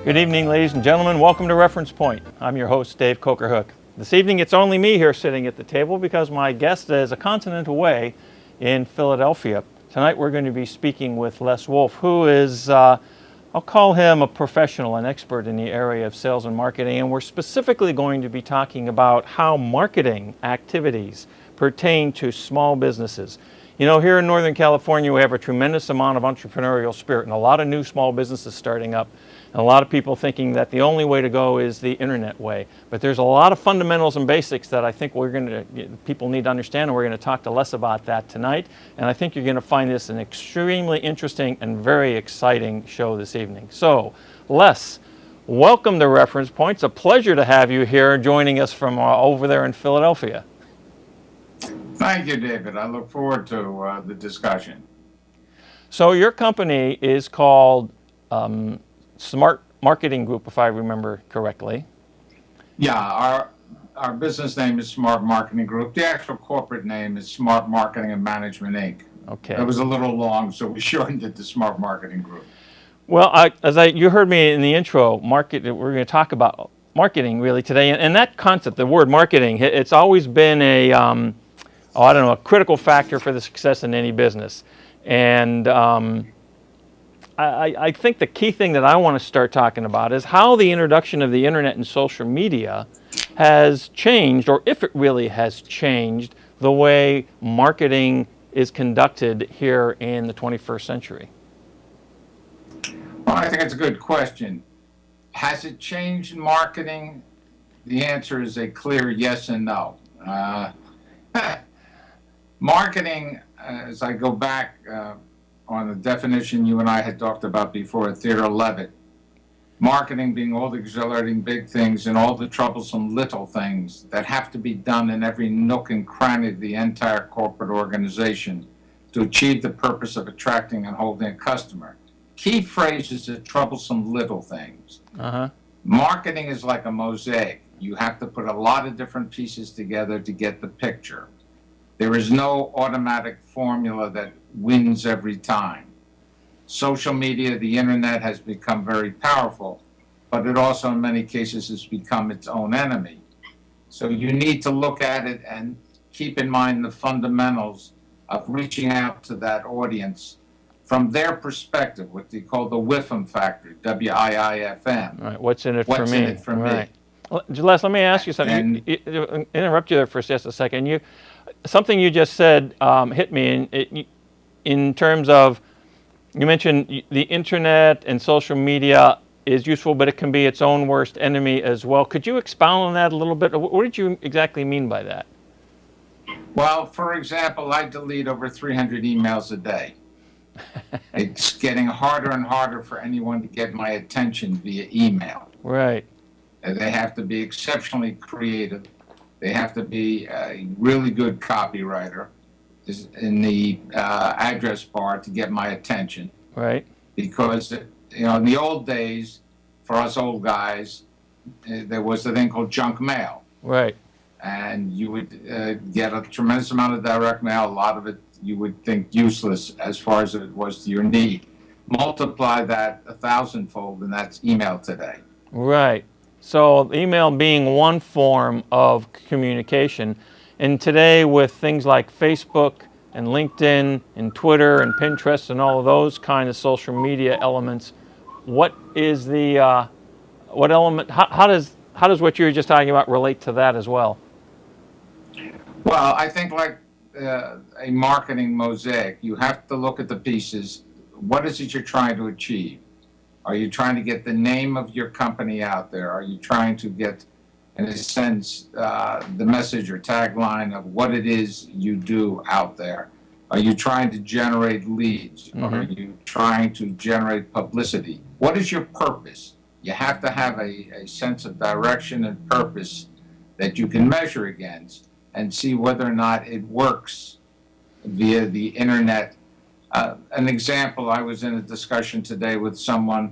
Good evening, ladies and gentlemen. Welcome to Reference Point. I'm your host, Dave Coker-Hook. This evening, it's only me here sitting at the table because my guest is a continent away in Philadelphia. Tonight, we're going to be speaking with Les Wolff, who is, I'll call him a professional, an expert in the area of sales and marketing, and we're specifically going to be talking about how marketing activities pertain to small businesses. You know, here in Northern California, we have a tremendous amount of entrepreneurial spirit and a lot of new small businesses starting up. And a lot of people thinking that the only way to go is the internet way. But there's a lot of fundamentals and basics that I think people need to understand, and we're going to talk to Les about that tonight. And I think you're going to find this an extremely interesting and very exciting show this evening. So, Les, welcome to Reference Point. It's a pleasure to have you here joining us from over there in Philadelphia. Thank you, David. I look forward to the discussion. So your company is called Smart Marketing Group, if I remember correctly. Yeah, our business name is Smart Marketing Group. The actual corporate name is Smart Marketing and Management, Inc. Okay. It was a little long, so we shortened it to Smart Marketing Group. Well, you heard me in the intro, we're going to talk about marketing really today. And that concept, the word marketing, it's always been a critical factor for the success in any business. And I think the key thing that I want to start talking about is how the introduction of the internet and social media has changed, or if it really has changed, the way marketing is conducted here in the 21st century. Well, I think it's a good question. Has it changed marketing? The answer is a clear yes and no. Marketing, as I go back on the definition you and I had talked about before at Theodore Levitt, marketing being all the exhilarating big things and all the troublesome little things that have to be done in every nook and cranny of the entire corporate organization to achieve the purpose of attracting and holding a customer. Key phrase is the troublesome little things. Marketing is like a mosaic. You have to put a lot of different pieces together to get the picture. There is no automatic formula that wins every time. Social media, the internet, has become very powerful, but it also in many cases has become its own enemy. So you need to look at it and keep in mind the fundamentals of reaching out to that audience from their perspective, what they call the WIFM factor, W-I-I-F-M. Right. What's in it for me? What's in it for me? Well, Les, let me ask you something. Interrupt you there for just a second. Something you just said hit me in terms of, you mentioned the internet and social media is useful, but it can be its own worst enemy as well. Could you expound on that a little bit? What did you exactly mean by that? Well, for example, I delete over 300 emails a day. It's getting harder and harder for anyone to get my attention via email. Right. They have to be exceptionally creative. They have to be a really good copywriter in the address bar to get my attention. Right. Because, in the old days, for us old guys, there was a thing called junk mail. Right. And you would get a tremendous amount of direct mail. A lot of it you would think useless as far as it was to your need. Multiply that 1,000-fold, and that's email today. Right. So email being one form of communication. And today with things like Facebook and LinkedIn and Twitter and Pinterest and all of those kind of social media elements, what is the, what element, how does what you were just talking about relate to that as well? Well, I think like a marketing mosaic, you have to look at the pieces. What is it you're trying to achieve? Are you trying to get the name of your company out there? Are you trying to get, in a sense, the message or tagline of what it is you do out there? Are you trying to generate leads? Mm-hmm. Are you trying to generate publicity? What is your purpose? You have to have a sense of direction and purpose that you can measure against and see whether or not it works via the internet. An example, I was in a discussion today with someone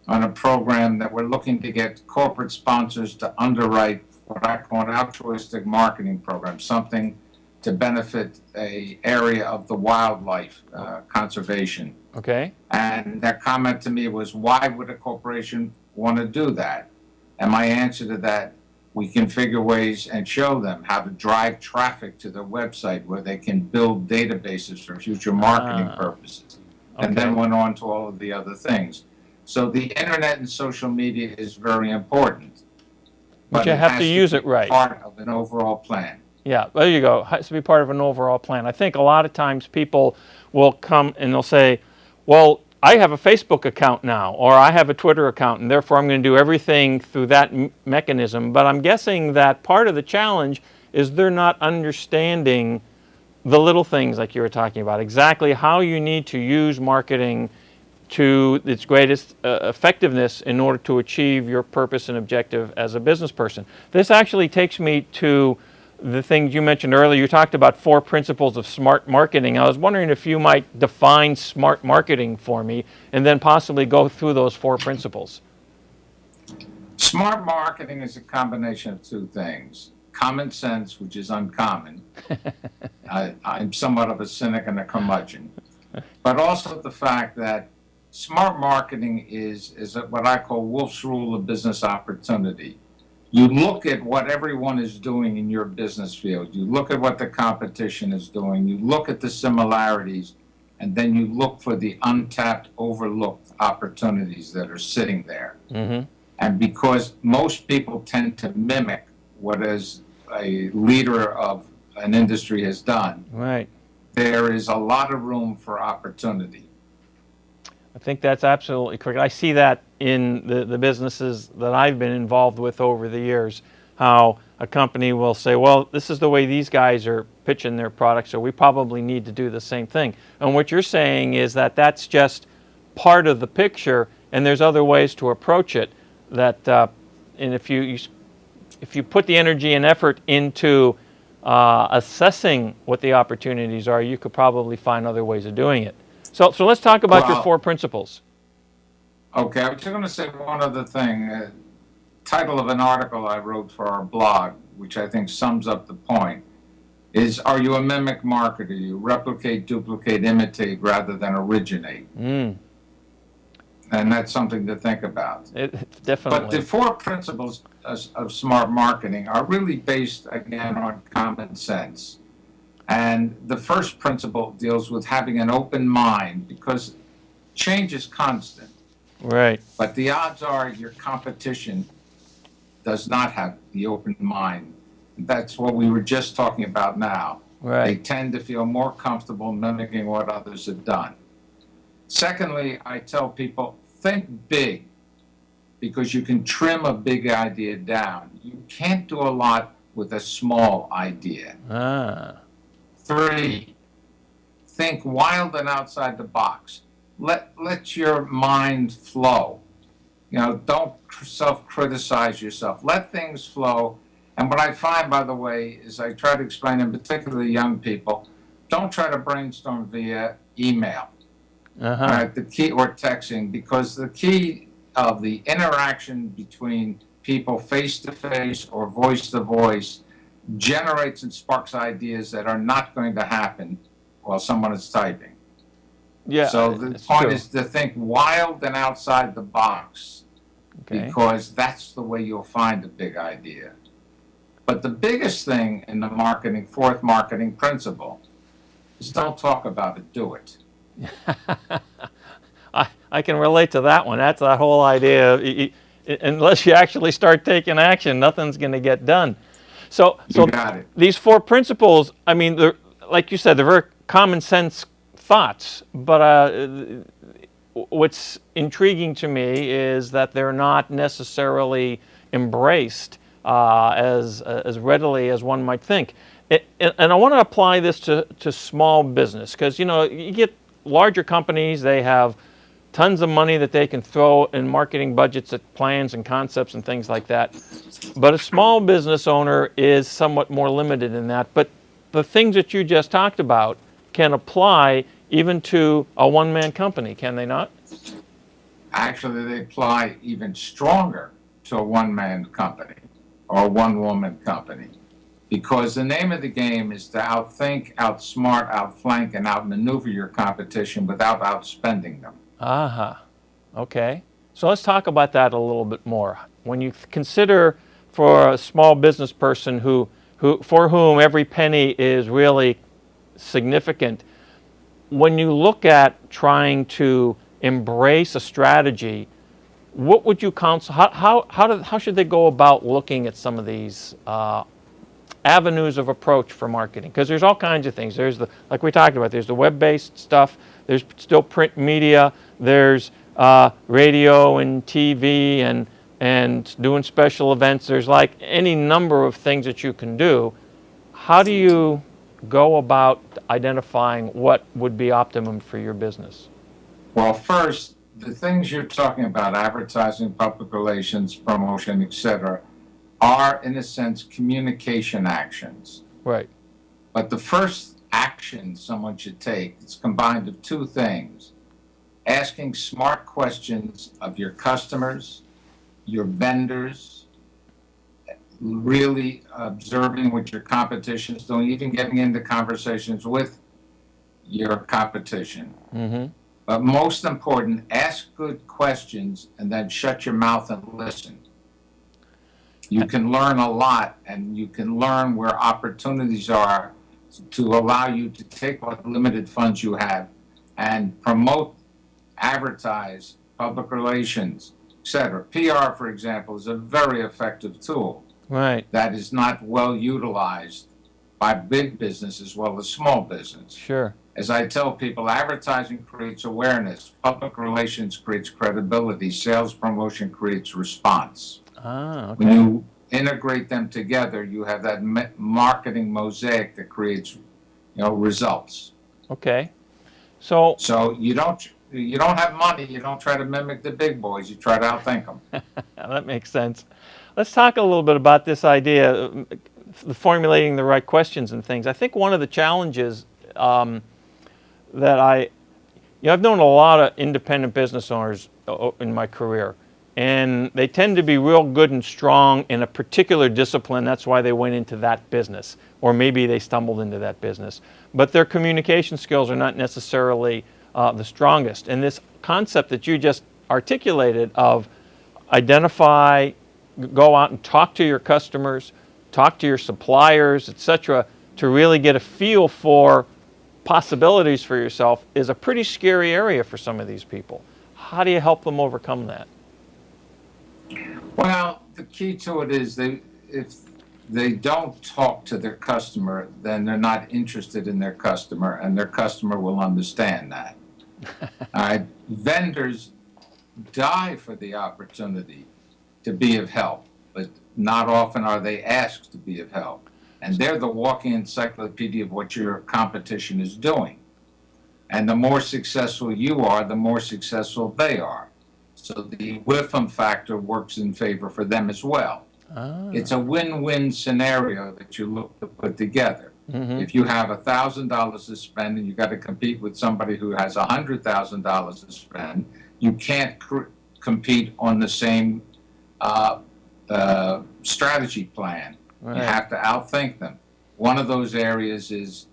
on a program that we're looking to get corporate sponsors to underwrite what I call an altruistic marketing program, something to benefit an area of the wildlife conservation. Okay. And their comment to me was, why would a corporation want to do that? And my answer to that, we can figure ways and show them how to drive traffic to their website where they can build databases for future marketing purposes. And then went on to all of the other things. So the internet and social media is very important. But you have to use it right. Part of an overall plan. Yeah, there you go. It has to be part of an overall plan. I think a lot of times people will come and they'll say, well, I have a Facebook account now, or I have a Twitter account, and therefore I'm going to do everything through that mechanism. But I'm guessing that part of the challenge is they're not understanding the little things like you were talking about, exactly how you need to use marketing to its greatest effectiveness in order to achieve your purpose and objective as a business person. This actually takes me to the things you mentioned earlier. You talked about 4 principles of smart marketing. I was wondering if you might define smart marketing for me and then possibly go through those 4 principles. Smart marketing is a combination of 2 things. Common sense, which is uncommon. I'm somewhat of a cynic and a curmudgeon. But also the fact that smart marketing is what I call Wolff's rule of business opportunity. You look at what everyone is doing in your business field. You look at what the competition is doing. You look at the similarities, and then you look for the untapped, overlooked opportunities that are sitting there. Mm-hmm. And because most people tend to mimic what is a leader of an industry has done, right, there is a lot of room for opportunity. I think that's absolutely correct. I see that in the businesses that I've been involved with over the years, how a company will say, well, this is the way these guys are pitching their products, so we probably need to do the same thing. And what you're saying is that that's just part of the picture, and there's other ways to approach it. That and if you put the energy and effort into assessing what the opportunities are, you could probably find other ways of doing it. So let's talk about your 4 principles. Okay, I was just going to say one other thing. Title of an article I wrote for our blog, which I think sums up the point, is, are you a mimic marketer? You replicate, duplicate, imitate rather than originate. And that's something to think about. Definitely. But the 4 principles of smart marketing are really based, again, on common sense. And the first principle deals with having an open mind, because change is constant. Right. But the odds are your competition does not have the open mind. That's what we were just talking about now. Right. They tend to feel more comfortable mimicking what others have done. Secondly, I tell people, think big, because you can trim a big idea down. You can't do a lot with a small idea. 3, think wild and outside the box. Let your mind flow. You know, don't self-criticize yourself. Let things flow. And what I find, by the way, is I try to explain, in particular young people, don't try to brainstorm via email, the key, or texting, because the key of the interaction between people face-to-face or voice-to-voice generates and sparks ideas that are not going to happen while someone is typing. Yeah. So the point is to think wild and outside the box, because that's the way you'll find a big idea. But the biggest thing in the marketing, 4th marketing principle, is don't talk about it, do it. I can relate to that one. That's that whole idea. Unless you actually start taking action, nothing's going to get done. So these 4 principles, I mean, like you said, they're very common sense thoughts, but what's intriguing to me is that they're not necessarily embraced as readily as one might think. And I want to apply this to small business, because, you know, you get larger companies, they have tons of money that they can throw in marketing budgets at plans and concepts and things like that. But a small business owner is somewhat more limited in that. But the things that you just talked about can apply even to a one-man company, can they not? Actually, they apply even stronger to a one-man company or a one-woman company, because the name of the game is to outthink, outsmart, outflank, and outmaneuver your competition without outspending them. Okay. So let's talk about that a little bit more. When you consider for a small business person for whom every penny is really significant, when you look at trying to embrace a strategy, what would you counsel? How should they go about looking at some of these avenues of approach for marketing? Because there's all kinds of things. There's like we talked about, there's the web-based stuff, there's still print media, there's radio and TV and doing special events. There's like any number of things that you can do. How do you go about identifying what would be optimum for your business? Well, first, the things you're talking about, advertising, public relations, promotion, etc., are, in a sense, communication actions. Right. But the first action someone should take is combined of two things: asking smart questions of your customers, your vendors, really observing what your competition is doing, even getting into conversations with your competition. Mm-hmm. But most important, ask good questions and then shut your mouth and listen. You can learn a lot, and you can learn where opportunities are to allow you to take what limited funds you have and promote, advertise, public relations, etc. PR, for example, is a very effective tool. Right. That is not well utilized by big business as well as small business. Sure. As I tell people, advertising creates awareness, public relations creates credibility, sales promotion creates response. Ah, okay. When you integrate them together, you have that marketing mosaic that creates, results. Okay. So you don't have money, you don't try to mimic the big boys, you try to outthink them. that makes sense. Let's talk a little bit about this idea, formulating the right questions and things. I think one of the challenges that I've known a lot of independent business owners in my career, and they tend to be real good and strong in a particular discipline. That's why they went into that business, or maybe they stumbled into that business. But their communication skills are not necessarily the strongest. And this concept that you just articulated of identify, go out and talk to your customers, talk to your suppliers, etc., to really get a feel for possibilities for yourself is a pretty scary area for some of these people. How do you help them overcome that? Well, the key to it is if they don't talk to their customer, then they're not interested in their customer, and their customer will understand that. Vendors die for the opportunity to be of help, but not often are they asked to be of help. And they're the walking encyclopedia of what your competition is doing. And the more successful you are, the more successful they are. So the whiffum factor works in favor for them as well. Ah. It's a win-win scenario that you look to put together. Mm-hmm. If you have $1,000 to spend and you got to compete with somebody who has $100,000 to spend, you can't compete on the same strategy plan. Right. You have to outthink them. One of those areas is,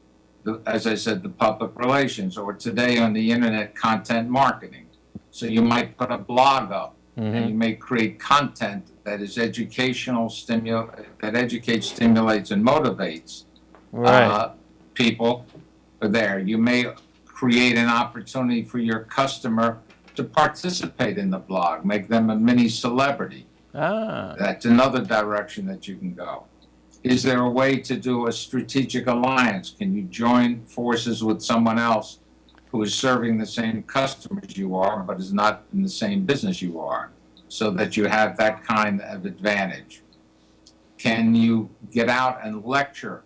as I said, the public relations, or today on the internet, content marketing. So you might put a blog up, mm-hmm. and you may create content that is educational, that educates, stimulates, and motivates people there. You may create an opportunity for your customer to participate in the blog, make them a mini celebrity. Ah. That's another direction that you can go. Is there a way to do a strategic alliance? Can you join forces with someone else who is serving the same customers you are, but is not in the same business you are, so that you have that kind of advantage? Can you get out and lecture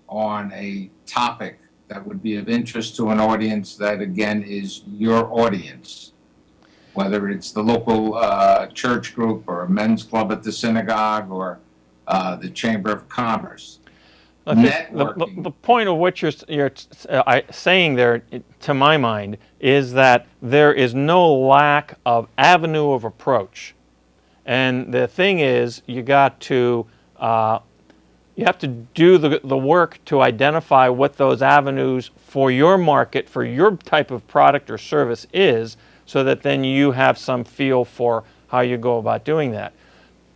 on a topic that would be of interest to an audience that, again, is your audience? Whether it's the local church group or a men's club at the synagogue or the Chamber of Commerce. I think the point of what you're saying there, to my mind, is that there is no lack of avenue of approach. And the thing is, you have to do the work to identify what those avenues for your market, for your type of product or service is, so that then you have some feel for how you go about doing that.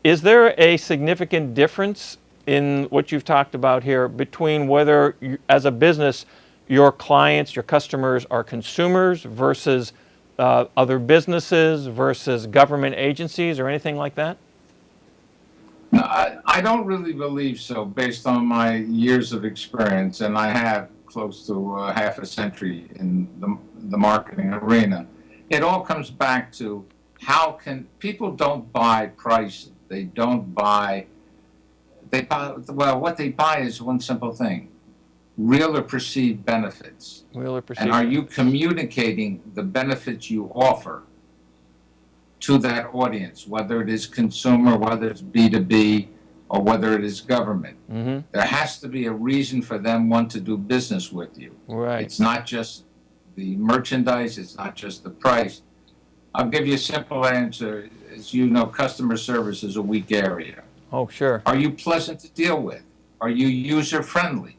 Is there a significant difference in what you've talked about here between whether, you, as a business, your clients, your customers are consumers versus other businesses versus government agencies or anything like that? No, I don't really believe so, based on my years of experience, and I have close to half a century in the marketing arena. It all comes back to how can people don't buy price. They don't buy. They buy, well, what they buy is one simple thing: real or perceived benefits. Real or perceived. And are you communicating the benefits you offer to that audience, whether it is consumer, whether it's B2B, or whether it is government? Mm-hmm. There has to be a reason for them want to do business with you. Right. It's not just the merchandise, it's not just the price. I'll give you a simple answer. As you know, customer service is a weak area. Oh, sure. Are you pleasant to deal with? Are you user-friendly?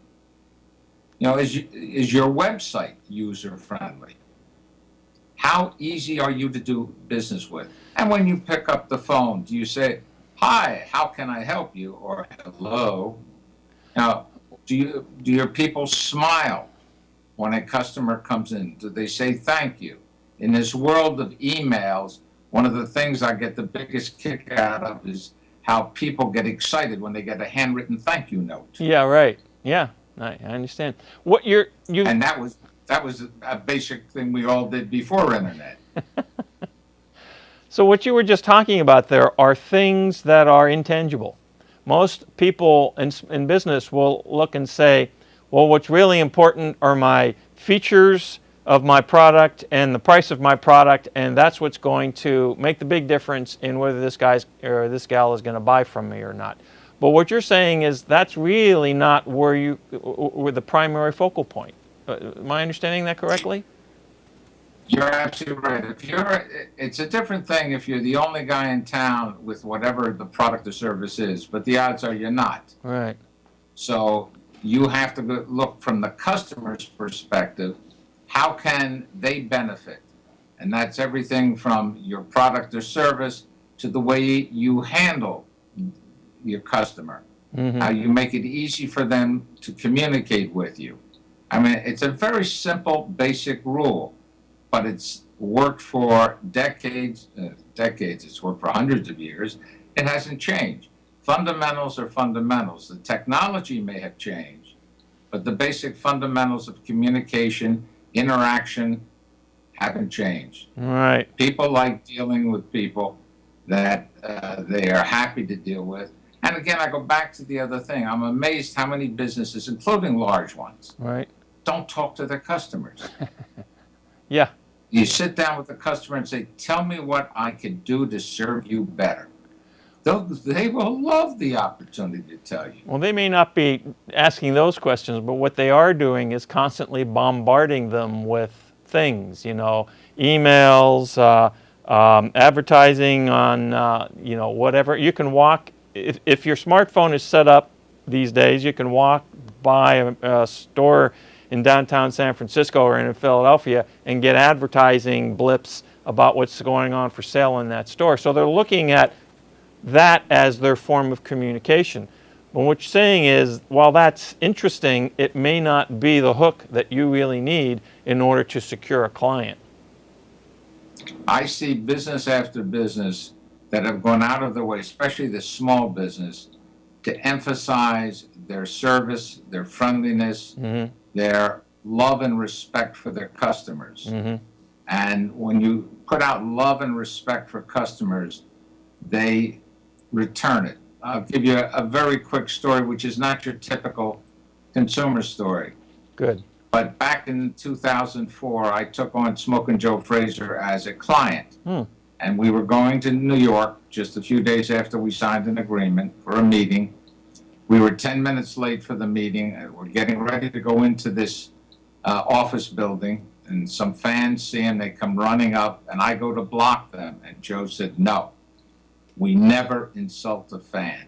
You know, is your website user-friendly? How easy are you to do business with? And when you pick up the phone, do you say, "Hi, how can I help you?" or "Hello"? Now, do your people smile when a customer comes in? Do they say thank you? In this world of emails, one of the things I get the biggest kick out of is how people get excited when they get a handwritten thank you note. Yeah, right. Yeah, I understand. What you And that was a basic thing we all did before internet. So what you were just talking about there are things that are intangible. Most people in business will look and say, well, what's really important are my features of my product and the price of my product, and that's what's going to make the big difference in whether this guy's or this gal is going to buy from me or not. But what you're saying is that's really not where the primary focal point. Am I understanding that correctly? You're absolutely right. It's a different thing if you're the only guy in town with whatever the product or service is, but the odds are you're not. Right. So you have to look from the customer's perspective. How can they benefit? And that's everything from your product or service to the way you handle your customer. Mm-hmm. How you make it easy for them to communicate with you. I mean, it's a very simple, basic rule, but it's worked for decades. It's worked for hundreds of years. It hasn't changed. Fundamentals are fundamentals. The technology may have changed, but the basic fundamentals of communication, interaction, haven't changed. Right. People like dealing with people that they are happy to deal with. And again, I go back to the other thing. I'm amazed how many businesses, including large ones, right, don't talk to their customers. Yeah. You sit down with the customer and say, "Tell me what I could do to serve you better." They will love the opportunity to tell you. Well, they may not be asking those questions, but what they are doing is constantly bombarding them with things, emails, advertising on, whatever. You can walk, if your smartphone is set up these days, you can walk by a store in downtown San Francisco or in Philadelphia and get advertising blips about what's going on for sale in that store. So they're looking at that as their form of communication. But what you're saying is, while that's interesting, it may not be the hook that you really need in order to secure a client. I see business after business that have gone out of their way, especially the small business, to emphasize their service, their friendliness, mm-hmm. their love and respect for their customers. Mm-hmm. And when you put out love and respect for customers, they return it. I'll give you a very quick story, which is not your typical consumer story. Good. But back in 2004, I took on Smokin' Joe Frazier as a client. And we were going to New York just a few days after we signed an agreement for a meeting. We were 10 minutes late for the meeting. We're getting ready to go into this office building, and some fans see him. They come running up, and I go to block them. And Joe said, "No, we never insult a fan.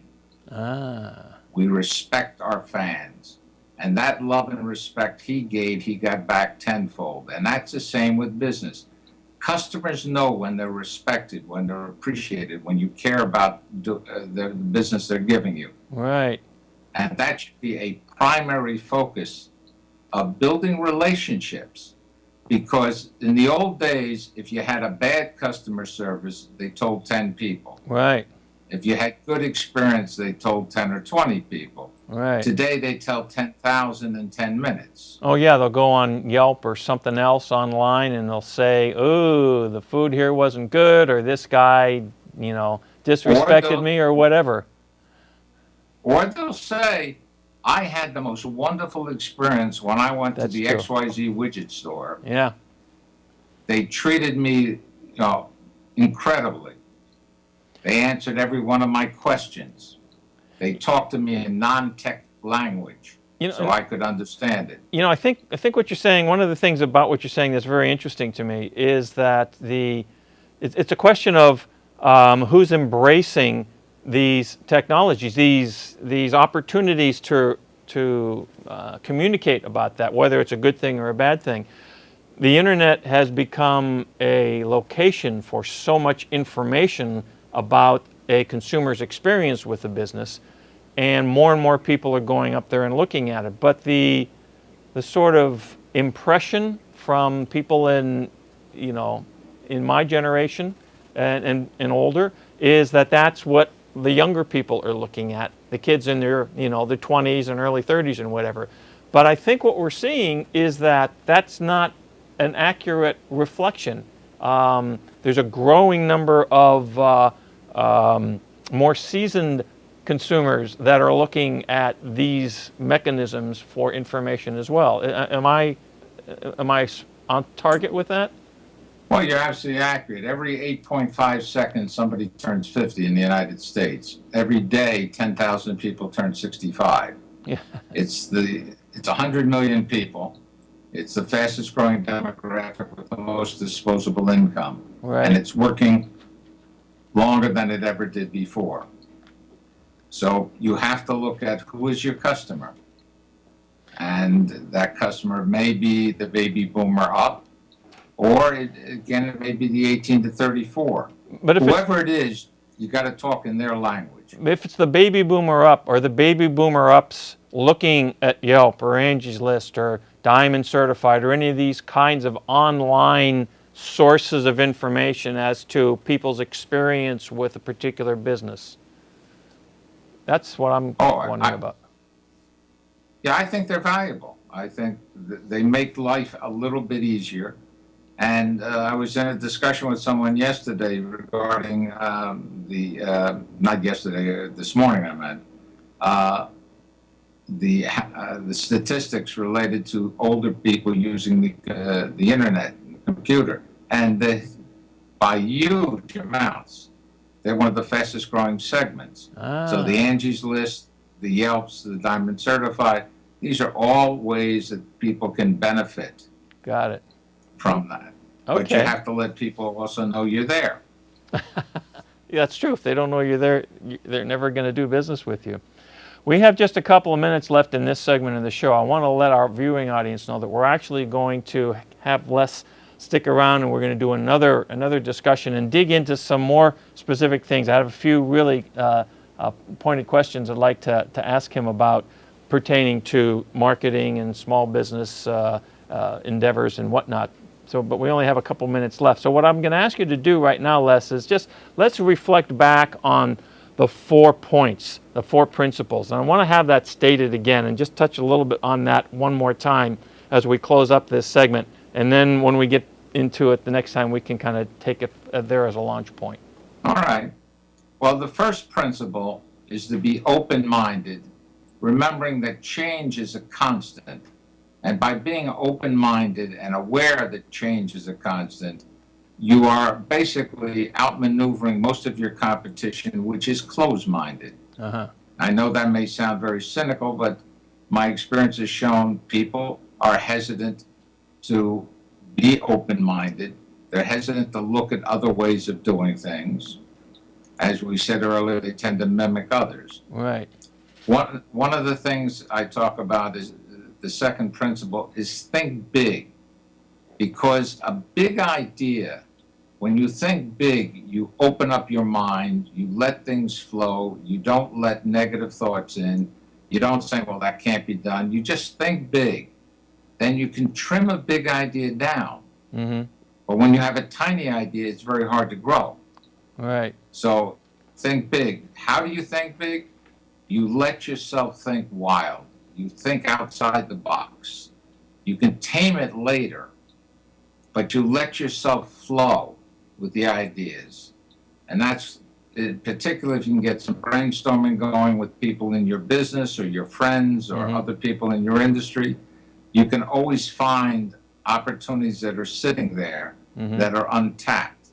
We respect our fans." And that love and respect he gave, he got back tenfold. And that's the same with business. Customers know when they're respected, when they're appreciated, when you care about the business they're giving you. Right. And that should be a primary focus of building relationships. Because in the old days, if you had a bad customer service, they told 10 people. Right. If you had good experience, they told 10 or 20 people. Right. Today, they tell 10,000 in 10 minutes. Oh yeah, they'll go on Yelp or something else online and they'll say, "Ooh, the food here wasn't good," or "This guy, disrespected me," or whatever. Or they'll say, "I had the most wonderful experience when I went to the true. XYZ widget store. Yeah. They treated me, incredibly. They answered every one of my questions. They talked to me in non-tech language, so I could understand it." I think what you're saying, one of the things about what you're saying that's very interesting to me is that it's a question of who's embracing these technologies, these opportunities to communicate about that, whether it's a good thing or a bad thing. The internet has become a location for so much information about a consumer's experience with the business, and more people are going up there and looking at it. But the sort of impression from people in my generation and older is that that's what the younger people are looking at, the kids in their the 20s and early 30s and whatever. But I think what we're seeing is that that's not an accurate reflection. There's a growing number of more seasoned consumers that are looking at these mechanisms for information as well. Am I on target with that? Well, you're absolutely accurate. Every 8.5 seconds, somebody turns 50 in the United States. Every day, 10,000 people turn 65. Yeah. It's 100 million people. It's the fastest growing demographic with the most disposable income. Right. And it's working longer than it ever did before. So you have to look at who is your customer. And that customer may be the baby boomer up, or it may be the 18 to 34. But if whoever it is, you got to talk in their language. If it's the baby boomer up or the baby boomer ups looking at Yelp or Angie's List or Diamond Certified or any of these kinds of online sources of information as to people's experience with a particular business, that's what I'm wondering about. Yeah, I think they're valuable. I think they make life a little bit easier. And I was in a discussion with someone yesterday regarding not yesterday, this morning I meant, the statistics related to older people using the internet, the computer, and by huge amounts. They're one of the fastest growing segments. So the Angie's List, the Yelps, the Diamond Certified, these are all ways that people can benefit. Got it. From that. Okay. But you have to let people also know you're there. Yeah, that's true. If they don't know you're there, they're never going to do business with you. We have just a couple of minutes left in this segment of the show. I want to let our viewing audience know that we're actually going to have Les stick around, and we're going to do another discussion and dig into some more specific things. I have a few really pointed questions I'd like to ask him about pertaining to marketing and small business endeavors and whatnot. But we only have a couple minutes left. So what I'm going to ask you to do right now, Les, is just let's reflect back on the 4 points, the 4 principles. And I want to have that stated again and just touch a little bit on that one more time as we close up this segment. And then when we get into it the next time, we can kind of take it there as a launch point. All right. Well, the first principle is to be open-minded, remembering that change is a constant. And by being open-minded and aware that change is a constant, you are basically outmaneuvering most of your competition, which is closed-minded. Uh-huh. I know that may sound very cynical, but my experience has shown people are hesitant to be open-minded. They're hesitant to look at other ways of doing things. As we said earlier, they tend to mimic others. Right. One of the things I talk about is the second principle is think big, because a big idea When you think big, you open up your mind, you let things flow, you don't let negative thoughts in, you don't say, well, that can't be done. You just think big. Then you can trim a big idea down. Mm-hmm. But when you have a tiny idea, it's very hard to grow. Right. So think big. How do you think big? You let yourself think wild. You think outside the box. You can tame it later, but you let yourself flow with the ideas. And that's particularly if you can get some brainstorming going with people in your business or your friends or other people in your industry. You can always find opportunities that are sitting there that are untapped.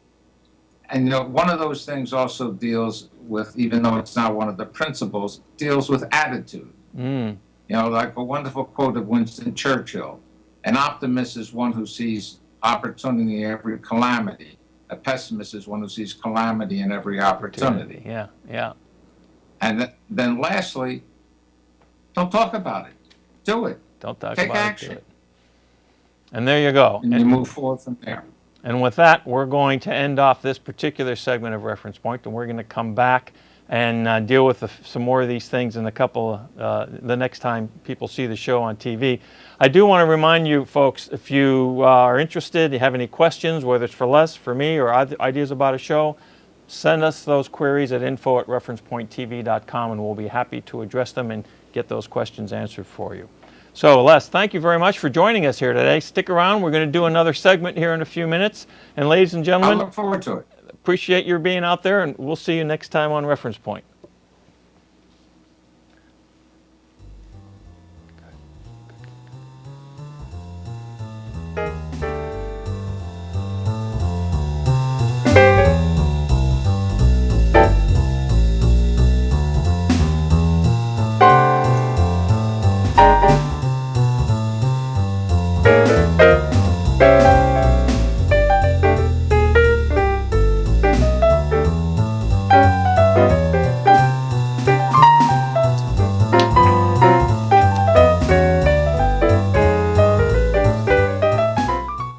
And one of those things also deals with, even though it's not one of the principles, deals with attitude. Like a wonderful quote of Winston Churchill, an optimist is one who sees opportunity in every calamity. A pessimist is one who sees calamity in every opportunity. Yeah, yeah. And then lastly, don't talk about it. Do it. Don't talk Take about action. it. Do it. And there you go. And you move forward from there. And with that, we're going to end off this particular segment of Reference Point, and we're going to come back and deal with some more of these things in the next time people see the show on TV. I do want to remind you folks, if you are interested, you have any questions, whether it's for Les, for me, or ideas about a show, send us those queries at info@referencepointtv.com, and we'll be happy to address them and get those questions answered for you. So, Les, thank you very much for joining us here today. Stick around. We're going to do another segment here in a few minutes. And ladies and I gentlemen, look forward to it. appreciate your being out there, and we'll see you next time on Reference Point.